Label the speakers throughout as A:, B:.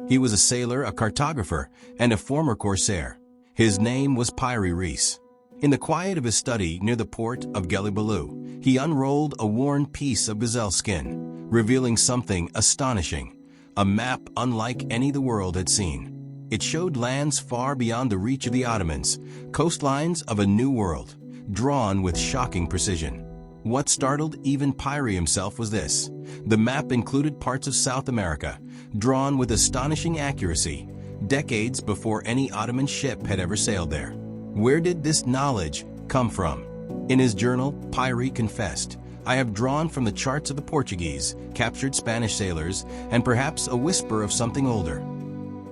A: He was a sailor, a cartographer, and a former corsair. His name was Piri Reis. In the quiet of his study near the port of Gelibolu, he unrolled a worn piece of gazelle skin, revealing something astonishing, a map unlike any the world had seen. It showed lands far beyond the reach of the Ottomans, coastlines of a new world, drawn with shocking precision. What startled even Piri himself was this. The map included parts of South America, drawn with astonishing accuracy, decades before any Ottoman ship had ever sailed there. Where did this knowledge come from? In his journal, Piri confessed, "I have drawn from the charts of the Portuguese, captured Spanish sailors, and perhaps a whisper of something older."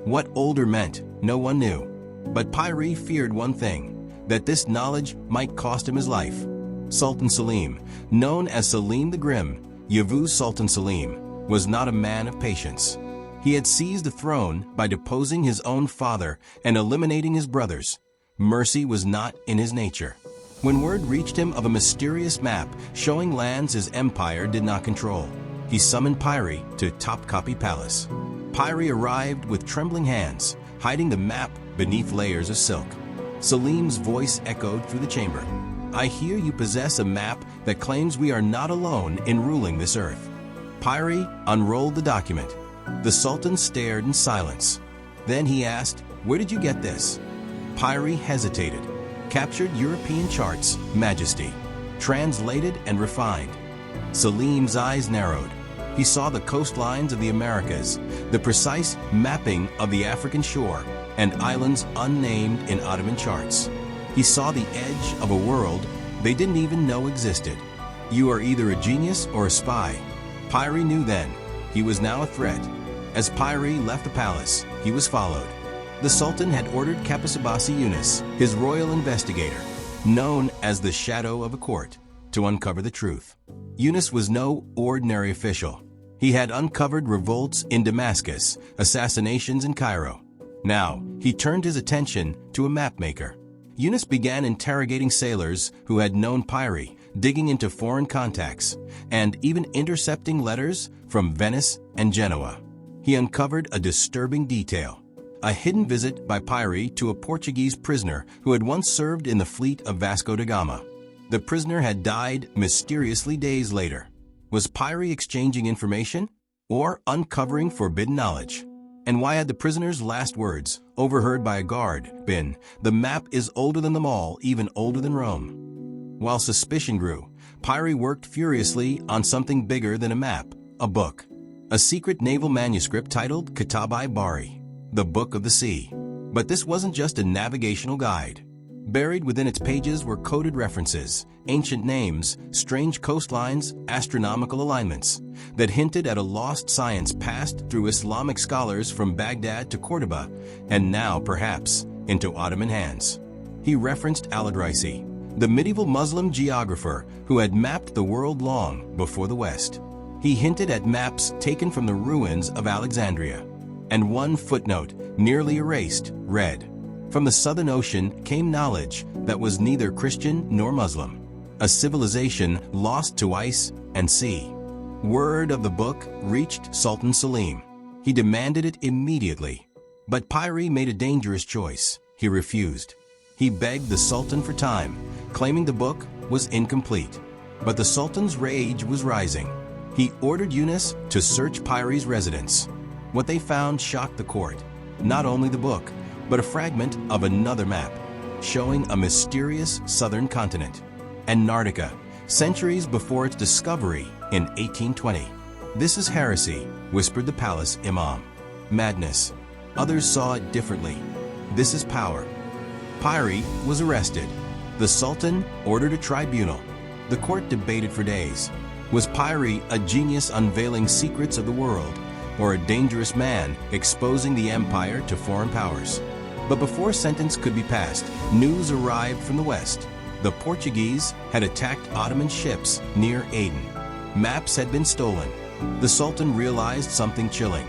A: What older meant, no one knew. But Piri feared one thing, that this knowledge might cost him his life. Sultan Selim, known as Selim the Grim, Yavuz Sultan Selim, was not a man of patience. He had seized the throne by deposing his own father and eliminating his brothers. Mercy was not in his nature. When word reached him of a mysterious map showing lands his empire did not control, he summoned Piri to Topkapi Palace. Piri arrived with trembling hands, hiding the map beneath layers of silk. Selim's voice echoed through the chamber. "I hear you possess a map that claims we are not alone in ruling this earth." Piri unrolled the document. The Sultan stared in silence. Then he asked, "Where did you get this?" Piri hesitated. "Captured European charts, Majesty. Translated and refined." Selim's eyes narrowed. He saw the coastlines of the Americas, the precise mapping of the African shore, and islands unnamed in Ottoman charts. He saw the edge of a world they didn't even know existed. You are either a genius or a spy. Piri knew then. He was now a threat. As Piri left the palace, he was followed. The Sultan had ordered Capasabasi Yunus, his royal investigator, known as the Shadow of a Court, to uncover the truth. Yunus was no ordinary official. He had uncovered revolts in Damascus, assassinations in Cairo. Now, he turned his attention to a mapmaker. Yunus began interrogating sailors who had known Piri, digging into foreign contacts, and even intercepting letters from Venice and Genoa. He uncovered a disturbing detail: a hidden visit by Piri to a Portuguese prisoner who had once served in the fleet of Vasco da Gama. The prisoner had died mysteriously days later. Was Piri exchanging information or uncovering forbidden knowledge? And why had the prisoner's last words, overheard by a guard, been, "The map is older than them all, even older than Rome"? While suspicion grew, Piri worked furiously on something bigger than a map, a book. A secret naval manuscript titled Kitab-i-Bahri, the Book of the Sea. But this wasn't just a navigational guide. Buried within its pages were coded references, ancient names, strange coastlines, astronomical alignments that hinted at a lost science passed through Islamic scholars from Baghdad to Cordoba, and now, perhaps, into Ottoman hands. He referenced Al-Idrisi, the medieval Muslim geographer who had mapped the world long before the West. He hinted at maps taken from the ruins of Alexandria. And one footnote, nearly erased, read, "From the Southern Ocean came knowledge that was neither Christian nor Muslim, a civilization lost to ice and sea." Word of the book reached Sultan Selim. He demanded it immediately. But Piri made a dangerous choice. He refused. He begged the Sultan for time, claiming the book was incomplete. But the Sultan's rage was rising. He ordered Yunus to search Piri's residence. What they found shocked the court. Not only the book, but a fragment of another map, showing a mysterious southern continent, Antarctica, centuries before its discovery in 1820. "This is heresy," whispered the palace imam. "Madness." Others saw it differently. "This is power." Piri was arrested. The Sultan ordered a tribunal. The court debated for days. Was Piri a genius unveiling secrets of the world, or a dangerous man exposing the empire to foreign powers? But before sentence could be passed, news arrived from the West. The Portuguese had attacked Ottoman ships near Aden. Maps had been stolen. The Sultan realized something chilling.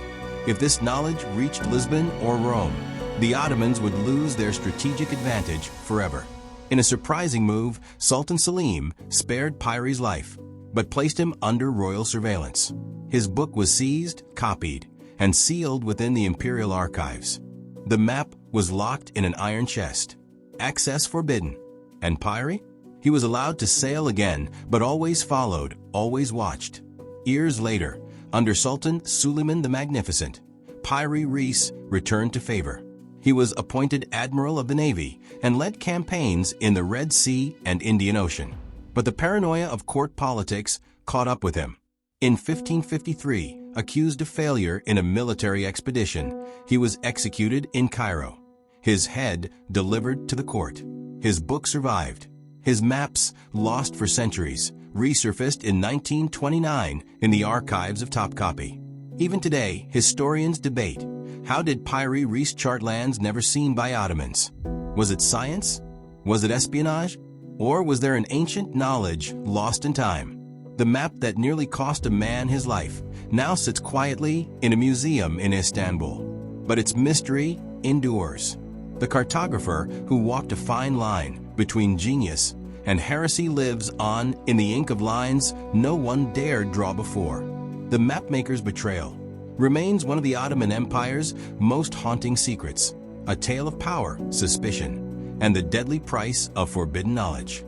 A: If this knowledge reached Lisbon or Rome, the Ottomans would lose their strategic advantage forever. In a surprising move, Sultan Selim spared Piri's life, but placed him under royal surveillance. His book was seized, copied, and sealed within the imperial archives. The map was locked in an iron chest, access forbidden. And Piri? He was allowed to sail again, but always followed, always watched. Years later, under Sultan Selim the Magnificent, Piri Reis returned to favor. He was appointed Admiral of the Navy and led campaigns in the Red Sea and Indian Ocean. But the paranoia of court politics caught up with him. In 1553, accused of failure in a military expedition, he was executed in Cairo. His head delivered to the court. His book survived. His maps, lost for centuries, resurfaced in 1929 in the archives of Topkapi. Even today, historians debate, how did Piri Reis chart lands never seen by Ottomans? Was it science? Was it espionage? Or was there an ancient knowledge lost in time? The map that nearly cost a man his life now sits quietly in a museum in Istanbul. But its mystery endures. The cartographer who walked a fine line between genius and heresy lives on in the ink of lines no one dared draw before. The Mapmaker's Betrayal remains one of the Ottoman Empire's most haunting secrets, a tale of power, suspicion, and the deadly price of forbidden knowledge.